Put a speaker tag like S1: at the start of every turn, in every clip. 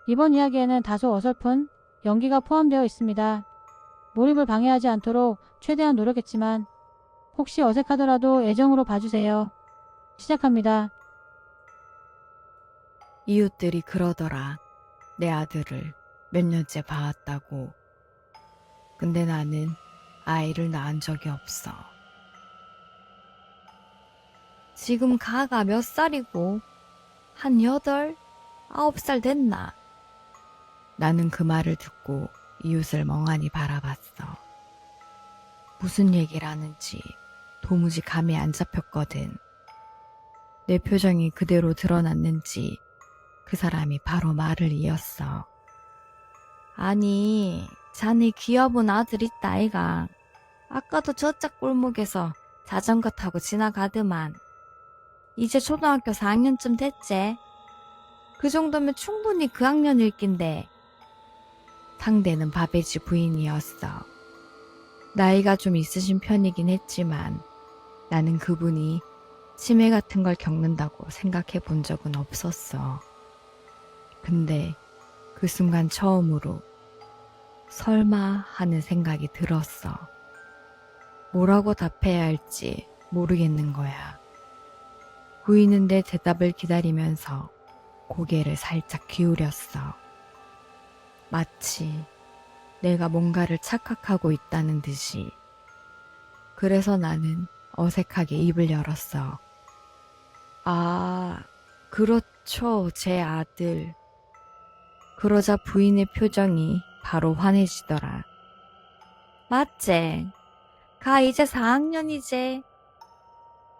S1: 이번 이야기에는 다소 어설픈 연기가 포함되어 있습니다. 몰입을 방해하지 않도록 최대한 노력했지만 혹시 어색하더라도 애정으로 봐주세요. 시작합니다.
S2: 이웃들이 그러더라. 내 아들을 몇 년째 봐왔다고. 근데 나는 아이를 낳은 적이 없어. 지금 가가 몇 살이고? 한 8, 9살 됐나? 나는 그 말을 듣고 이웃을 멍하니 바라봤어. 무슨 얘기를 하는지 도무지 감이 안 잡혔거든. 내 표정이 그대로 드러났는지 그 사람이 바로 말을 이었어. 아니, 자네 귀여운 아들 있다 아이가. 아까도 저짝 골목에서 자전거 타고 지나가더만. 이제 초등학교 4학년쯤 됐지? 그 정도면 충분히 그 학년일 낀데. 상대는 바베지 부인이었어. 나이가 좀 있으신 편이긴 했지만 나는 그분이 치매 같은 걸 겪는다고 생각해 본 적은 없었어. 근데 그 순간 처음으로 설마 하는 생각이 들었어. 뭐라고 답해야 할지 모르겠는 거야. 부인은 내 대답을 기다리면서 고개를 살짝 기울였어. 마치 내가 뭔가를 착각하고 있다는 듯이. 그래서 나는 어색하게 입을 열었어. 아, 그렇죠, 제 아들. 그러자 부인의 표정이 바로 환해지더라. 맞지? 가 이제 4학년이제.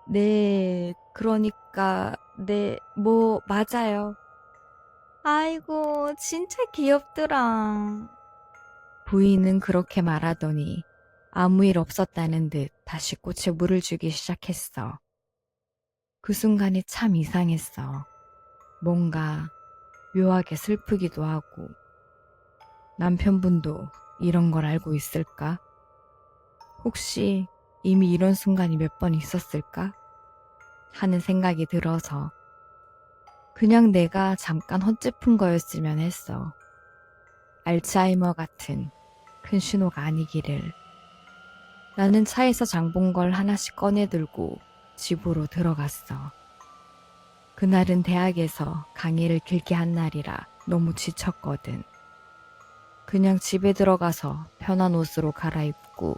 S2: 네, 그러니까, 네, 맞아요. 아이고, 진짜 귀엽더라. 부인은 그렇게 말하더니 아무 일 없었다는 듯 다시 꽃에 물을 주기 시작했어. 그 순간이 참 이상했어. 뭔가 묘하게 슬프기도 하고. 남편분도 이런 걸 알고 있을까? 혹시 이미 이런 순간이 몇 번 있었을까? 하는 생각이 들어서 그냥 내가 잠깐 헛짚은 거였으면 했어. 알츠하이머 같은 큰 신호가 아니기를. 나는 차에서 장본 걸 하나씩 꺼내들고 집으로 들어갔어. 그날은 대학에서 강의를 길게 한 날이라 너무 지쳤거든. 그냥 집에 들어가서 편한 옷으로 갈아입고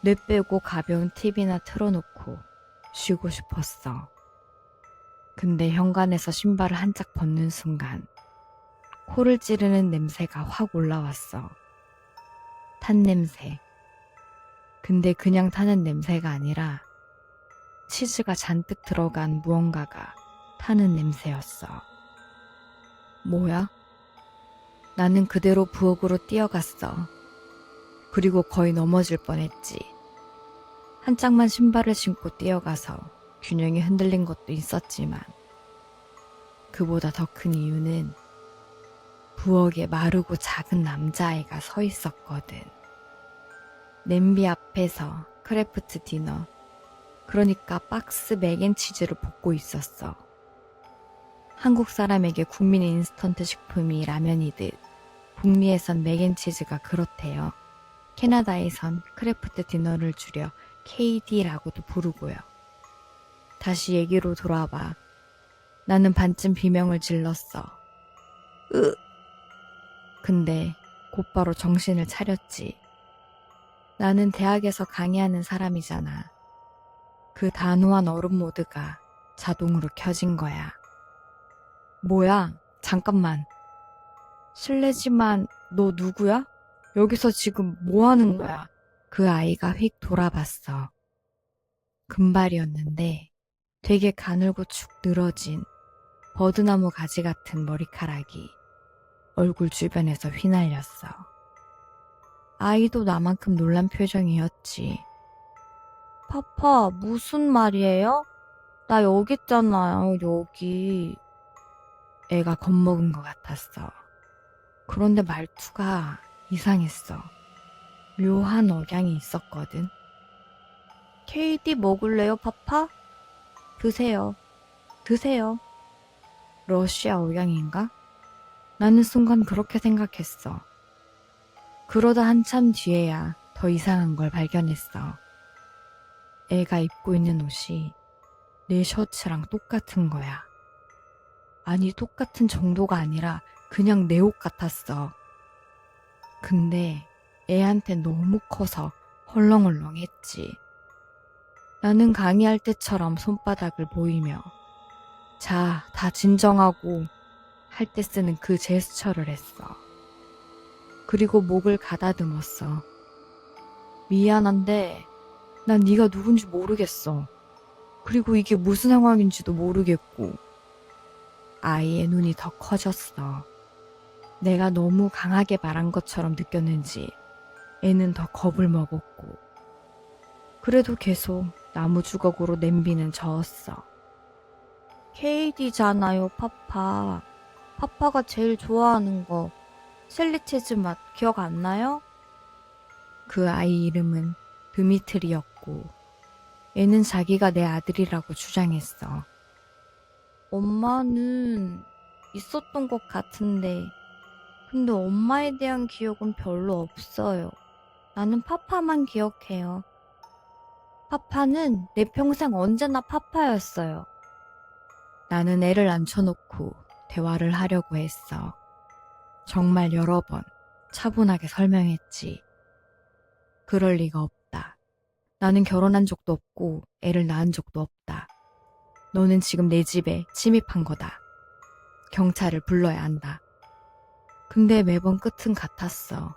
S2: 뇌 빼고 가벼운 TV나 틀어놓고 쉬고 싶었어. 근데 현관에서 신발을 한 짝 벗는 순간 코를 찌르는 냄새가 확 올라왔어. 탄 냄새. 근데 그냥 타는 냄새가 아니라 치즈가 잔뜩 들어간 무언가가 타는 냄새였어. 뭐야? 나는 그대로 부엌으로 뛰어갔어. 그리고 거의 넘어질 뻔했지. 한 짝만 신발을 신고 뛰어가서 균형이 흔들린 것도 있었지만 그보다 더 큰 이유는 부엌에 마르고 작은 남자아이가 서 있었거든. 냄비 앞에서 크래프트 디너, 그러니까 박스 맥앤치즈를 볶고 있었어. 한국 사람에게 국민의 인스턴트 식품이 라면이듯 북미에선 맥앤치즈가 그렇대요. 캐나다에선 크래프트 디너를 줄여 KD라고도 부르고요. 다시 얘기로 돌아와. 나는 반쯤 비명을 질렀어. 근데 곧바로 정신을 차렸지. 나는 대학에서 강의하는 사람이잖아. 그 단호한 얼음 모드가 자동으로 켜진 거야. 뭐야? 잠깐만. 실례지만 너 누구야? 여기서 지금 뭐 하는 거야? 그 아이가 휙 돌아봤어. 금발이었는데 되게 가늘고 축 늘어진 버드나무 가지 같은 머리카락이 얼굴 주변에서 휘날렸어. 아이도 나만큼 놀란 표정이었지. 파파, 무슨 말이에요? 나 여기 있잖아요, 여기. 애가 겁먹은 것 같았어. 그런데 말투가 이상했어. 묘한 억양이 있었거든. KD 먹을래요, 파파? 드세요. 드세요. 러시아 억양인가? 나는 순간 그렇게 생각했어. 그러다 한참 뒤에야 더 이상한 걸 발견했어. 애가 입고 있는 옷이 내 셔츠랑 똑같은 거야. 아니, 똑같은 정도가 아니라 그냥 내 옷 같았어. 근데 애한텐 너무 커서 헐렁헐렁했지. 나는 강의할 때처럼 손바닥을 보이며 자, 다 진정하고 할 때 쓰는 그 제스처를 했어. 그리고 목을 가다듬었어. 미안한데 난 네가 누군지 모르겠어. 그리고 이게 무슨 상황인지도 모르겠고. 아이의 눈이 더 커졌어. 내가 너무 강하게 말한 것처럼 느꼈는지 애는 더 겁을 먹었고. 그래도 계속 나무 주걱으로 냄비는 저었어. 케이디잖아요, 파파. 파파가 제일 좋아하는 거 셀리체즈 맛 기억 안 나요? 그 아이 이름은 드미트리였고 애는 자기가 내 아들이라고 주장했어. 엄마는 있었던 것 같은데 근데 엄마에 대한 기억은 별로 없어요. 나는 파파만 기억해요. 파파는 내 평생 언제나 파파였어요. 나는 애를 앉혀놓고 대화를 하려고 했어. 정말 여러 번 차분하게 설명했지. 그럴 리가 없다. 나는 결혼한 적도 없고 애를 낳은 적도 없다. 너는 지금 내 집에 침입한 거다. 경찰을 불러야 한다. 근데 매번 끝은 같았어.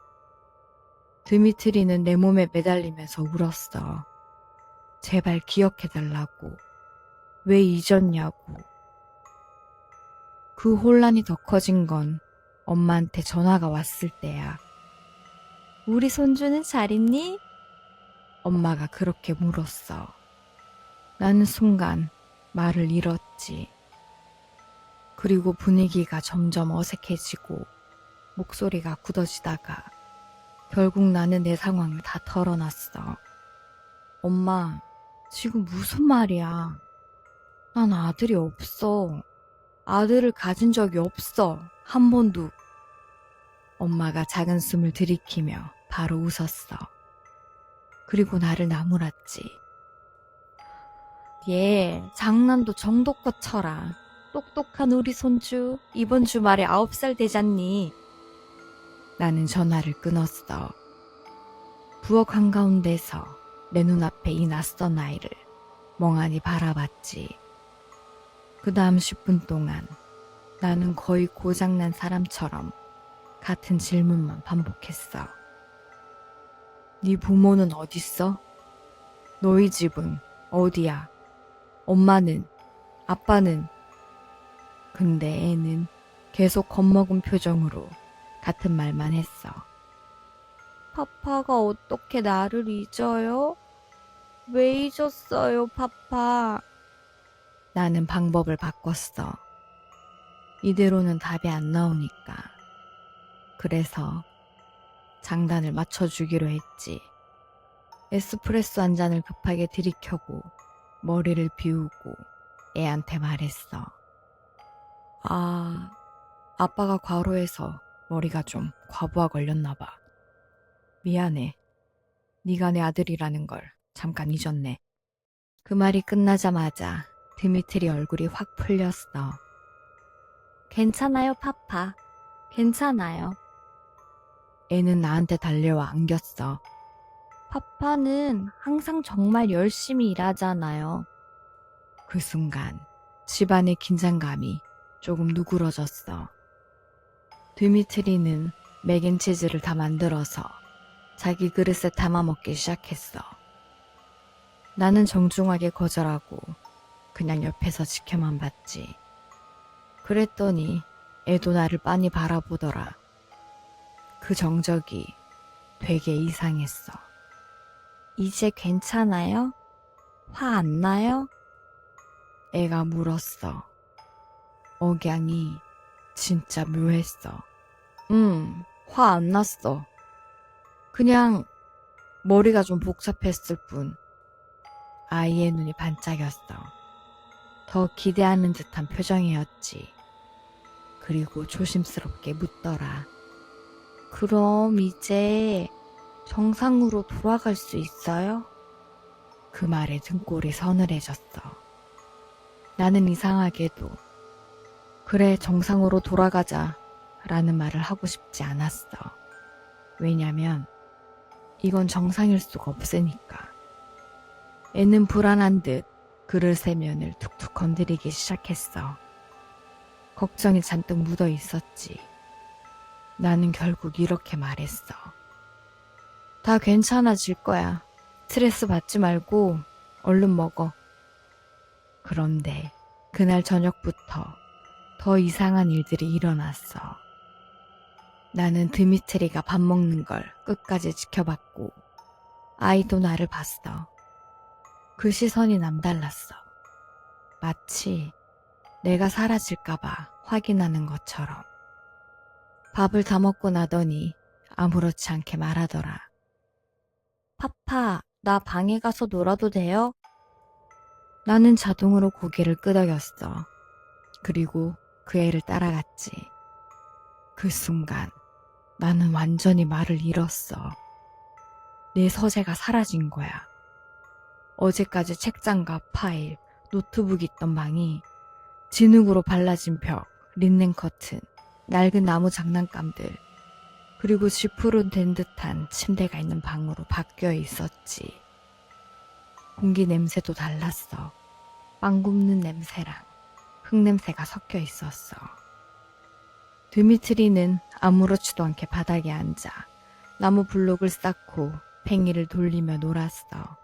S2: 드미트리는 내 몸에 매달리면서 울었어. 제발 기억해달라고. 왜 잊었냐고. 그 혼란이 더 커진 건 엄마한테 전화가 왔을 때야. 우리 손주는 잘 있니? 엄마가 그렇게 물었어. 나는 순간 말을 잃었지. 그리고 분위기가 점점 어색해지고 목소리가 굳어지다가 결국 나는 내 상황을 다 털어놨어. 엄마, 지금 무슨 말이야? 난 아들이 없어. 아들을 가진 적이 없어. 한 번도. 엄마가 작은 숨을 들이키며 바로 웃었어. 그리고 나를 나무랐지. 얘, 장난도 정도껏 쳐라. 똑똑한 우리 손주, 이번 주말에 9살 되잖니. 나는 전화를 끊었어. 부엌 한가운데서 내 눈앞에 이 낯선 아이를 멍하니 바라봤지. 그 다음 10분 동안 나는 거의 고장난 사람처럼 같은 질문만 반복했어. 네 부모는 어딨어? 너희 집은 어디야? 엄마는? 아빠는? 근데 애는 계속 겁먹은 표정으로 같은 말만 했어. 파파가 어떻게 나를 잊어요? 왜 잊었어요, 파파? 나는 방법을 바꿨어. 이대로는 답이 안 나오니까. 그래서 장단을 맞춰주기로 했지. 에스프레소 한 잔을 급하게 들이켜고 머리를 비우고 애한테 말했어. 아빠가 과로해서 머리가 좀 과부하 걸렸나 봐. 미안해. 네가 내 아들이라는 걸 잠깐 잊었네. 그 말이 끝나자마자 드미트리 얼굴이 확 풀렸어. 괜찮아요, 파파. 괜찮아요. 애는 나한테 달려와 안겼어. 파파는 항상 정말 열심히 일하잖아요. 그 순간 집안의 긴장감이 조금 누그러졌어. 드미트리는 맥앤치즈를 다 만들어서 자기 그릇에 담아 먹기 시작했어. 나는 정중하게 거절하고 그냥 옆에서 지켜만 봤지. 그랬더니 애도 나를 빤히 바라보더라. 그 정적이 되게 이상했어. 이제 괜찮아요? 화 안 나요? 애가 물었어. 억양이 진짜 묘했어. 화 안 났어. 그냥 머리가 좀 복잡했을 뿐. 아이의 눈이 반짝였어. 더 기대하는 듯한 표정이었지. 그리고 조심스럽게 묻더라. 그럼 이제 정상으로 돌아갈 수 있어요? 그 말에 등골이 서늘해졌어. 나는 이상하게도 그래, 정상으로 돌아가자 라는 말을 하고 싶지 않았어. 왜냐면 이건 정상일 수가 없으니까. 애는 불안한 듯 그릇의 면을 툭툭 건드리기 시작했어. 걱정이 잔뜩 묻어 있었지. 나는 결국 이렇게 말했어. 다 괜찮아질 거야. 스트레스 받지 말고 얼른 먹어. 그런데 그날 저녁부터 더 이상한 일들이 일어났어. 나는 드미트리가 밥 먹는 걸 끝까지 지켜봤고 아이도 나를 봤어. 그 시선이 남달랐어. 마치 내가 사라질까봐 확인하는 것처럼. 밥을 다 먹고 나더니 아무렇지 않게 말하더라. 파파, 나 방에 가서 놀아도 돼요? 나는 자동으로 고개를 끄덕였어. 그리고 그 애를 따라갔지. 그 순간 나는 완전히 말을 잃었어. 내 서재가 사라진 거야. 어제까지 책장과 파일, 노트북이 있던 방이 진흙으로 발라진 벽, 린넨 커튼, 낡은 나무 장난감들, 그리고 지푸로 된 듯한 침대가 있는 방으로 바뀌어 있었지. 공기 냄새도 달랐어. 빵 굽는 냄새랑 흙냄새가 섞여 있었어. 드미트리는 아무렇지도 않게 바닥에 앉아 나무 블록을 쌓고 팽이를 돌리며 놀았어.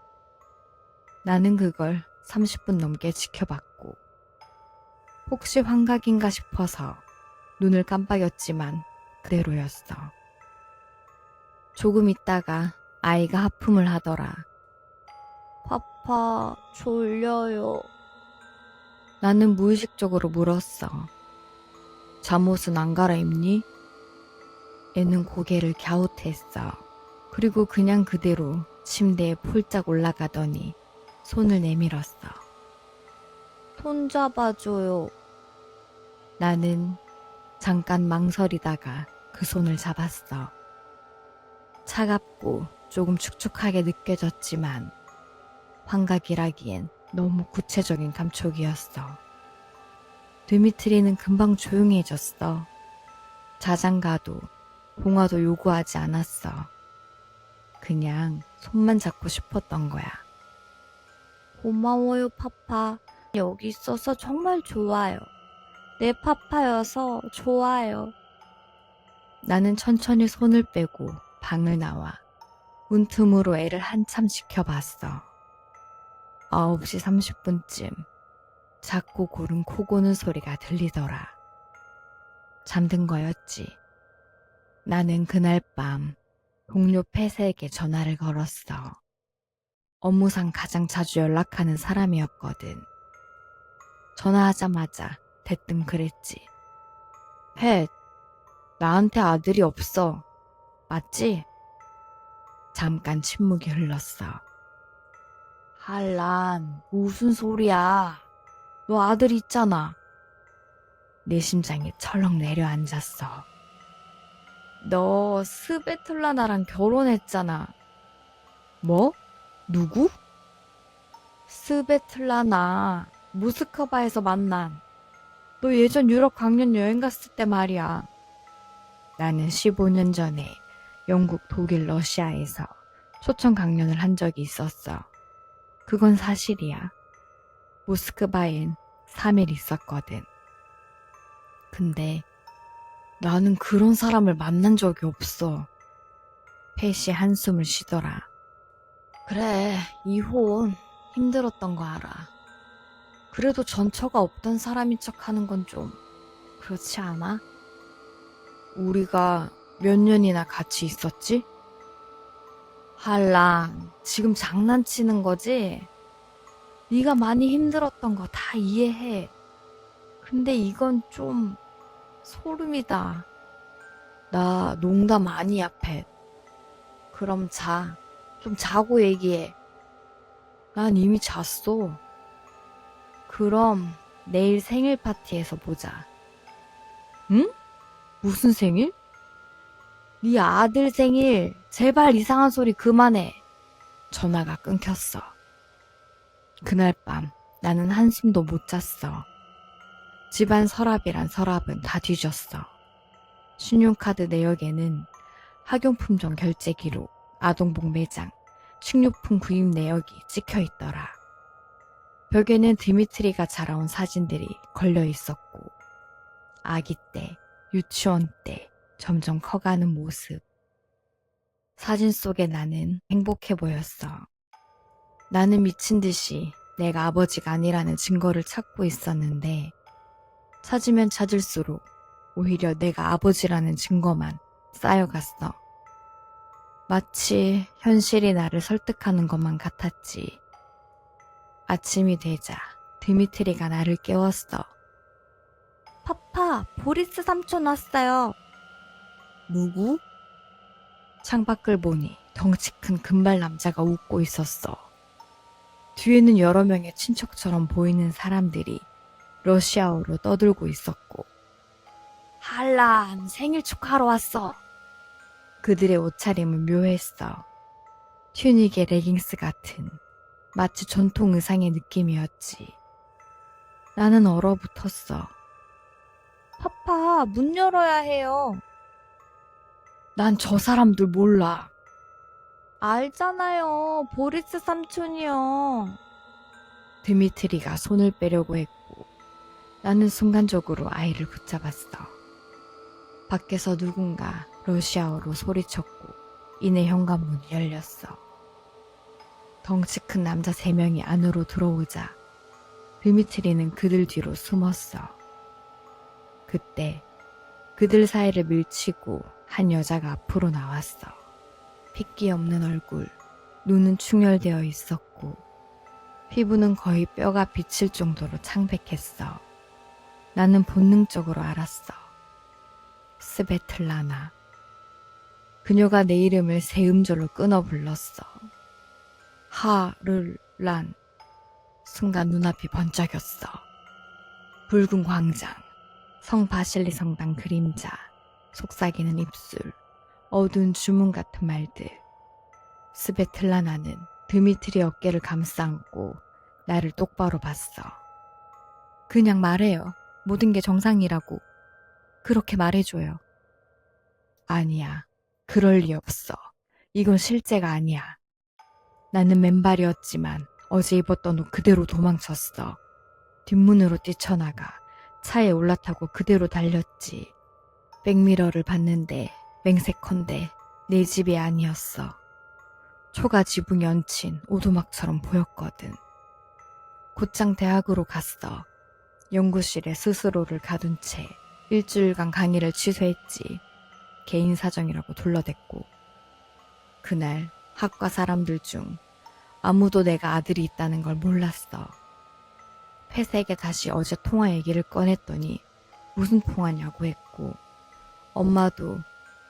S2: 나는 그걸 30분 넘게 지켜봤고 혹시 환각인가 싶어서 눈을 깜빡였지만 그대로였어. 조금 있다가 아이가 하품을 하더라. 파파, 졸려요. 나는 무의식적으로 물었어. 잠옷은 안 갈아입니? 애는 고개를 갸웃했어. 그리고 그냥 그대로 침대에 폴짝 올라가더니 손을 내밀었어. 손 잡아줘요. 나는 잠깐 망설이다가 그 손을 잡았어. 차갑고 조금 축축하게 느껴졌지만 환각이라기엔 너무 구체적인 감촉이었어. 드미트리는 금방 조용해졌어. 자장가도 봉화도 요구하지 않았어. 그냥 손만 잡고 싶었던 거야. 고마워요, 파파. 여기 있어서 정말 좋아요. 내 파파여서 좋아요. 나는 천천히 손을 빼고 방을 나와 문틈으로 애를 한참 지켜봤어. 9시 30분쯤 작고 고른 코 고는 소리가 들리더라. 잠든 거였지. 나는 그날 밤 동료 펫에게 전화를 걸었어. 업무상 가장 자주 연락하는 사람이었거든. 전화하자마자 대뜸 그랬지. 펫, 나한테 아들이 없어. 맞지? 잠깐 침묵이 흘렀어. 할란, 무슨 소리야. 너 아들 있잖아. 내 심장이 철렁 내려앉았어. 너 스베틀라나랑 결혼했잖아. 뭐? 누구? 스베틀라나, 모스크바에서 만난. 너 예전 유럽 강연 여행 갔을 때 말이야. 나는 15년 전에 영국, 독일, 러시아에서 초청 강연을 한 적이 있었어. 그건 사실이야. 모스크바엔 3일 있었거든. 근데 나는 그런 사람을 만난 적이 없어. 펫이 한숨을 쉬더라. 그래, 이혼 힘들었던 거 알아. 그래도 전처가 없던 사람인 척 하는 건 좀 그렇지 않아? 우리가 몇 년이나 같이 있었지? 할랑, 지금 장난치는 거지? 네가 많이 힘들었던 거 다 이해해. 근데 이건 좀 소름이다. 나 농담 아니야, 팻. 그럼 자. 좀 자고 얘기해. 난 이미 잤어. 그럼 내일 생일 파티에서 보자. 응? 무슨 생일? 네 아들 생일. 제발 이상한 소리 그만해. 전화가 끊겼어. 그날 밤 나는 한숨도 못 잤어. 집안 서랍이란 서랍은 다 뒤졌어. 신용카드 내역에는 학용품종 결제 기록, 아동복 매장, 식료품 구입 내역이 찍혀 있더라. 벽에는 드미트리가 자라온 사진들이 걸려 있었고, 아기 때, 유치원 때, 점점 커가는 모습. 사진 속에 나는 행복해 보였어. 나는 미친 듯이 내가 아버지가 아니라는 증거를 찾고 있었는데, 찾으면 찾을수록 오히려 내가 아버지라는 증거만 쌓여갔어. 마치 현실이 나를 설득하는 것만 같았지. 아침이 되자 드미트리가 나를 깨웠어. 파파, 보리스 삼촌 왔어요. 누구? 창밖을 보니 덩치 큰 금발 남자가 웃고 있었어. 뒤에는 여러 명의 친척처럼 보이는 사람들이 러시아어로 떠들고 있었고, 할란, 생일 축하하러 왔어. 그들의 옷차림은 묘했어. 튜닉에 레깅스 같은 마치 전통 의상의 느낌이었지. 나는 얼어붙었어. 파파, 문 열어야 해요. 난 저 사람들 몰라. 알잖아요. 보리스 삼촌이요. 드미트리가 손을 빼려고 했고, 나는 순간적으로 아이를 붙잡았어. 밖에서 누군가 러시아어로 소리쳤고, 이내 현관문이 열렸어. 덩치 큰 남자 3명이 안으로 들어오자 드미트리는 그들 뒤로 숨었어. 그때 그들 사이를 밀치고 한 여자가 앞으로 나왔어. 핏기 없는 얼굴, 눈은 충혈되어 있었고 피부는 거의 뼈가 비칠 정도로 창백했어. 나는 본능적으로 알았어. 스베틀라나. 그녀가 내 이름을 세 음절로 끊어 불렀어. 하를란. 순간 눈앞이 번쩍였어. 붉은 광장, 성 바실리 성당 그림자, 속삭이는 입술, 어두운 주문 같은 말들. 스베틀라나는 드미트리 어깨를 감싸 안고 나를 똑바로 봤어. 그냥 말해요. 모든 게 정상이라고. 그렇게 말해줘요. 아니야. 그럴 리 없어. 이건 실제가 아니야. 나는 맨발이었지만 어제 입었던 옷 그대로 도망쳤어. 뒷문으로 뛰쳐나가 차에 올라타고 그대로 달렸지. 백미러를 봤는데 맹세컨대 내 집이 아니었어. 초가 지붕이 얹힌 오두막처럼 보였거든. 곧장 대학으로 갔어. 연구실에 스스로를 가둔 채 일주일간 강의를 취소했지. 개인 사정이라고 둘러댔고. 그날 학과 사람들 중 아무도 내가 아들이 있다는 걸 몰랐어. 회색에 다시 어제 통화 얘기를 꺼냈더니 무슨 통화냐고 했고, 엄마도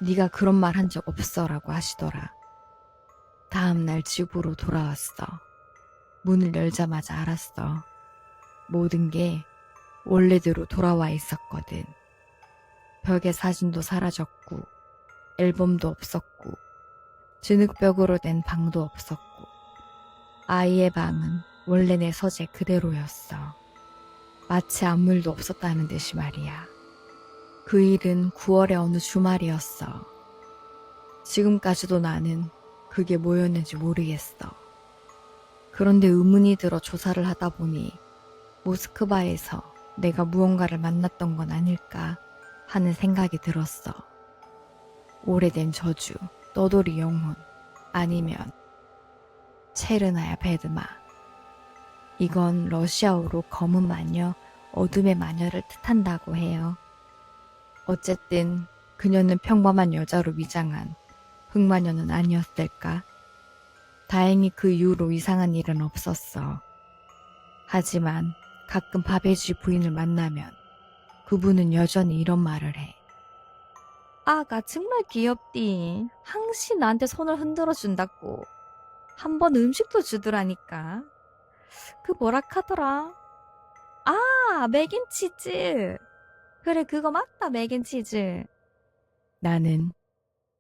S2: 네가 그런 말 한 적 없어 라고 하시더라. 다음 날 집으로 돌아왔어. 문을 열자마자 알았어. 모든 게 원래대로 돌아와 있었거든. 벽에 사진도 사라졌고, 앨범도 없었고, 진흙벽으로 된 방도 없었고, 아이의 방은 원래 내 서재 그대로였어. 마치 아무 일도 없었다는 듯이 말이야. 그 일은 9월의 어느 주말이었어. 지금까지도 나는 그게 뭐였는지 모르겠어. 그런데 의문이 들어 조사를 하다 보니 모스크바에서 내가 무언가를 만났던 건 아닐까 하는 생각이 들었어. 오래된 저주, 떠돌이 영혼, 아니면 체르나야 베드마. 이건 러시아어로 검은 마녀, 어둠의 마녀를 뜻한다고 해요. 어쨌든 그녀는 평범한 여자로 위장한 흑마녀는 아니었을까? 다행히 그 이후로 이상한 일은 없었어. 하지만 가끔 바베쥐 부인을 만나면 그분은 여전히 이런 말을 해. 아가 정말 귀엽디. 항시 나한테 손을 흔들어 준다고. 한 번 음식도 주더라니까. 그 뭐라 카더라. 아, 맥앤치즈. 그래, 그거 맞다, 맥앤치즈. 나는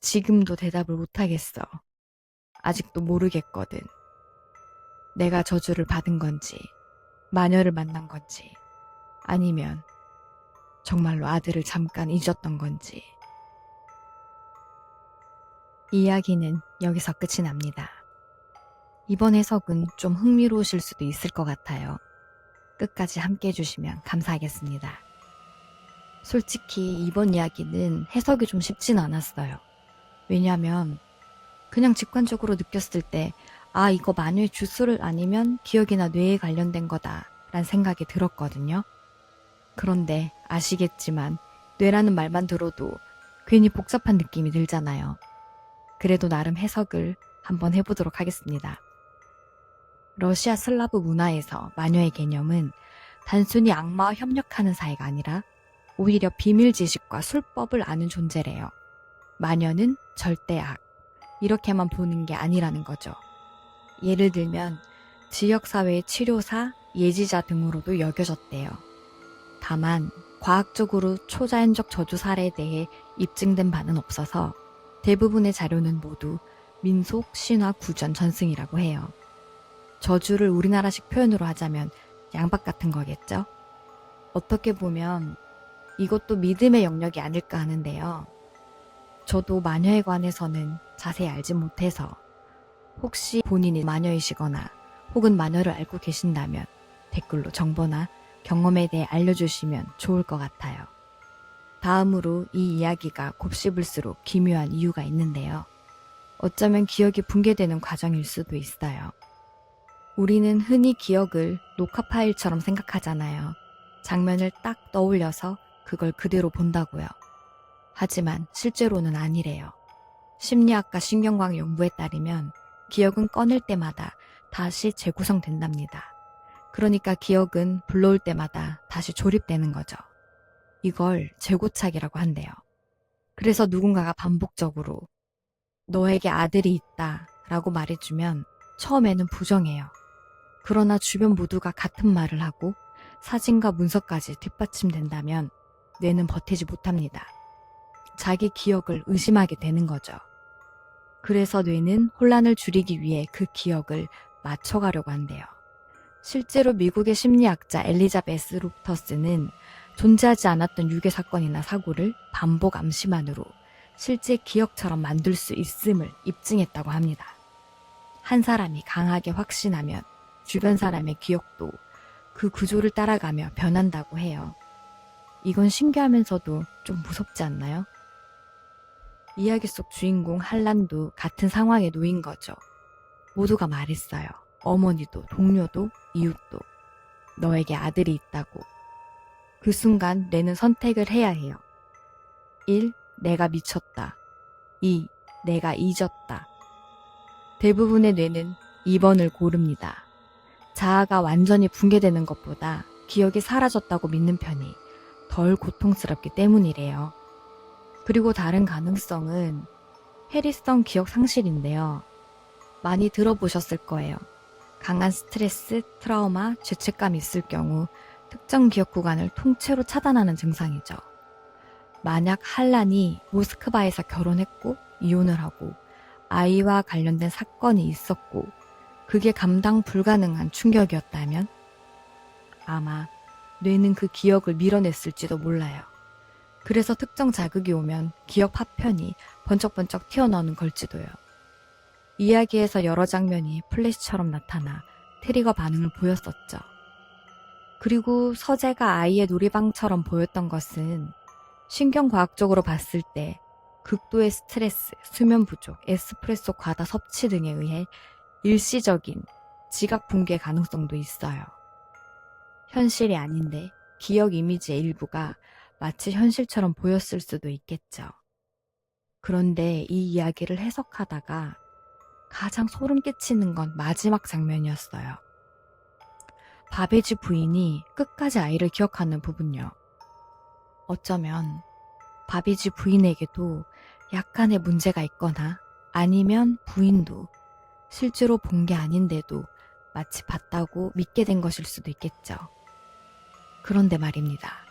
S2: 지금도 대답을 못하겠어. 아직도 모르겠거든. 내가 저주를 받은 건지, 마녀를 만난 건지, 아니면 정말로 아들을 잠깐 잊었던 건지. 이야기는 여기서 끝이 납니다. 이번 해석은 좀 흥미로우실 수도 있을 것 같아요. 끝까지 함께 해주시면 감사하겠습니다. 솔직히 이번 이야기는 해석이 좀 쉽진 않았어요. 왜냐하면 그냥 직관적으로 느꼈을 때 이거 마녀의 주술 아니면 기억이나 뇌에 관련된 거다라는 생각이 들었거든요. 그런데 아시겠지만 뇌라는 말만 들어도 괜히 복잡한 느낌이 들잖아요. 그래도 나름 해석을 한번 해보도록 하겠습니다. 러시아 슬라브 문화에서 마녀의 개념은 단순히 악마와 협력하는 사이가 아니라 오히려 비밀 지식과 술법을 아는 존재래요. 마녀는 절대 악, 이렇게만 보는 게 아니라는 거죠. 예를 들면 지역사회의 치료사, 예지자 등으로도 여겨졌대요. 다만 과학적으로 초자연적 저주 사례에 대해 입증된 바는 없어서 대부분의 자료는 모두 민속, 신화, 구전, 전승이라고 해요. 저주를 우리나라식 표현으로 하자면 양박 같은 거겠죠? 어떻게 보면 이것도 믿음의 영역이 아닐까 하는데요. 저도 마녀에 관해서는 자세히 알지 못해서 혹시 본인이 마녀이시거나 혹은 마녀를 알고 계신다면 댓글로 정보나 경험에 대해 알려주시면 좋을 것 같아요. 다음으로 이 이야기가 곱씹을수록 기묘한 이유가 있는데요. 어쩌면 기억이 붕괴되는 과정일 수도 있어요. 우리는 흔히 기억을 녹화 파일처럼 생각하잖아요. 장면을 딱 떠올려서 그걸 그대로 본다고요. 하지만 실제로는 아니래요. 심리학과 신경과학 연구에 따르면 기억은 꺼낼 때마다 다시 재구성된답니다. 그러니까 기억은 불러올 때마다 다시 조립되는 거죠. 이걸 재고착이라고 한대요. 그래서 누군가가 반복적으로 너에게 아들이 있다 라고 말해주면 처음에는 부정해요. 그러나 주변 모두가 같은 말을 하고 사진과 문서까지 뒷받침된다면 뇌는 버티지 못합니다. 자기 기억을 의심하게 되는 거죠. 그래서 뇌는 혼란을 줄이기 위해 그 기억을 맞춰가려고 한대요. 실제로 미국의 심리학자 엘리자베스 롭터스는 존재하지 않았던 유괴 사건이나 사고를 반복 암시만으로 실제 기억처럼 만들 수 있음을 입증했다고 합니다. 한 사람이 강하게 확신하면 주변 사람의 기억도 그 구조를 따라가며 변한다고 해요. 이건 신기하면서도 좀 무섭지 않나요? 이야기 속 주인공 한란도 같은 상황에 놓인 거죠. 모두가 말했어요. 어머니도, 동료도, 이웃도. 너에게 아들이 있다고. 그 순간 뇌는 선택을 해야 해요. 1. 내가 미쳤다. 2. 내가 잊었다. 대부분의 뇌는 2번을 고릅니다. 자아가 완전히 붕괴되는 것보다 기억이 사라졌다고 믿는 편이 덜 고통스럽기 때문이래요. 그리고 다른 가능성은 해리성 기억 상실인데요. 많이 들어보셨을 거예요. 강한 스트레스, 트라우마, 죄책감이 있을 경우 특정 기억 구간을 통째로 차단하는 증상이죠. 만약 한란이 모스크바에서 결혼했고 이혼을 하고 아이와 관련된 사건이 있었고 그게 감당 불가능한 충격이었다면 아마 뇌는 그 기억을 밀어냈을지도 몰라요. 그래서 특정 자극이 오면 기억 파편이 번쩍번쩍 튀어나오는 걸지도요. 이야기에서 여러 장면이 플래시처럼 나타나 트리거 반응을 보였었죠. 그리고 서재가 아이의 놀이방처럼 보였던 것은 신경과학적으로 봤을 때 극도의 스트레스, 수면 부족, 에스프레소 과다 섭취 등에 의해 일시적인 지각 붕괴 가능성도 있어요. 현실이 아닌데 기억 이미지의 일부가 마치 현실처럼 보였을 수도 있겠죠. 그런데 이 이야기를 해석하다가 가장 소름 끼치는 건 마지막 장면이었어요. 바베지 부인이 끝까지 아이를 기억하는 부분요. 어쩌면 바베지 부인에게도 약간의 문제가 있거나 아니면 부인도 실제로 본 게 아닌데도 마치 봤다고 믿게 된 것일 수도 있겠죠. 그런데 말입니다.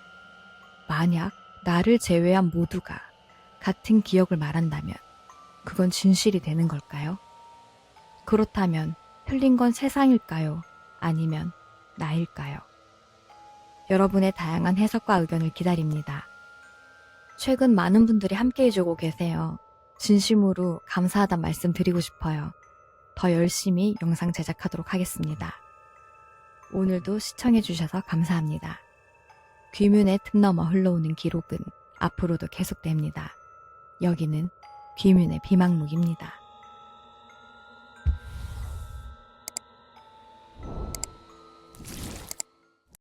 S2: 만약 나를 제외한 모두가 같은 기억을 말한다면 그건 진실이 되는 걸까요? 그렇다면 틀린 건 세상일까요? 아니면 나일까요? 여러분의 다양한 해석과 의견을 기다립니다. 최근 많은 분들이 함께 해주고 계세요. 진심으로 감사하단 말씀 드리고 싶어요. 더 열심히 영상 제작하도록 하겠습니다. 오늘도 시청해주셔서 감사합니다. 귀문의 틈 넘어 흘러오는 기록은 앞으로도 계속됩니다. 여기는 귀문의 비망록입니다.